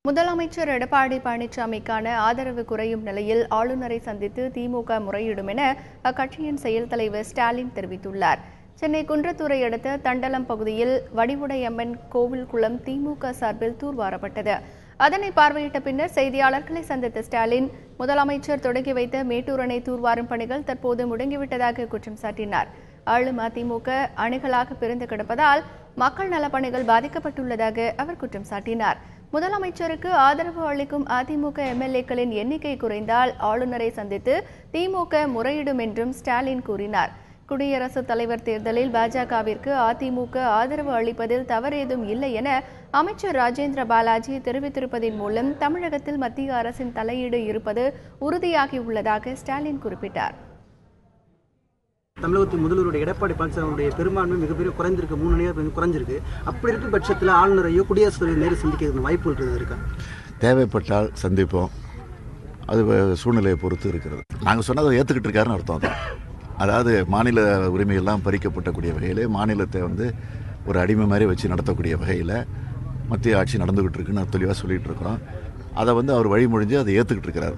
முதலமைச்சர் எடப்பாடி பழனிசாமிக்கான ஆதரவு குறையும் நிலையில் ஆளுநரை சந்தித்து திமுக முறையிடும் என அக்கட்சியின் செயல் தலைவர் ஸ்டாலின் தெரிவித்துள்ளார். சென்னை குன்றத்தூரை அடுத்த தண்டலம் பகுதியில் வடிவுடையம்மன் கோவில் குளம் திமுக சார்பில் தூர்வாரப்பட்டது. அதனை பார்வையிட்ட பின்னர் செய்தியாளர்களை சந்தித்த ஸ்டாலின், முதலமைச்சர் தொடங்கி வைத்த மேட்டூர் அணை தூர்வாரும் பணிகள் தற்போது முடங்கிவிட்டதாக குற்றம் சாட்டினார். ஆளும் அதிமுக அணிகளாக பிரிந்து கிடப்பதால் மக்கள் நலப்பணிகள் பாதிக்கப்பட்டுள்ளதாக அவர் குற்றம் சாட்டினார். முதலமைச்சருக்கு ஆதரவு அளிக்கும் அதிமுக எம்எல்ஏக்களின் எண்ணிக்கை குறைந்தால் ஆளுநரை சந்தித்து திமுக முறையிடும் என்றும் ஸ்டாலின் கூறினார். குடியரசுத் தலைவர் தேர்தலில் பாஜகவிற்கு அதிமுக ஆதரவு அளிப்பதில் தவறேதும் இல்லை என அமைச்சர் ராஜேந்திர பாலாஜி தெரிவித்திருப்பதன் மூலம் தமிழகத்தில் மத்திய அரசின் தலையீடு இருப்பது உறுதியாகியுள்ளதாக ஸ்டாலின் குறிப்பிட்டார். தமிழகத்தின் முதல்வருடைய எடப்பாடி பழனிசாமியுடைய பெரும்பான்மை மிகப்பெரிய குறைந்திருக்கு, 3 அணியாக குறைஞ்சிருக்கு. அப்படி இருக்கும் பட்சத்தில் ஆளுநரையோ குடியரசுத் தலைவர் நேரில் சந்திக்க வாய்ப்புகள் இருக்கா? தேவைப்பட்டால் சந்திப்போம். அது சூழ்நிலையை பொறுத்து இருக்கிறது. நாங்கள் சொன்னதை ஏற்றுக்கிட்டு இருக்காருன்னு அர்த்தம் தான். அதாவது மாநில உரிமையெல்லாம் பறிக்கப்பட்டக்கூடிய வகையில் மாநிலத்தை ஒரு அடிமை மாதிரி வச்சு நடத்தக்கூடிய வகையில் மத்திய ஆட்சி நடந்துகிட்டு இருக்குன்னு தெளிவாக சொல்லிகிட்டு இருக்கிறோம். அதை அவர் வழிமொழிஞ்சு அதை ஏற்றுக்கிட்டு இருக்கிறார்.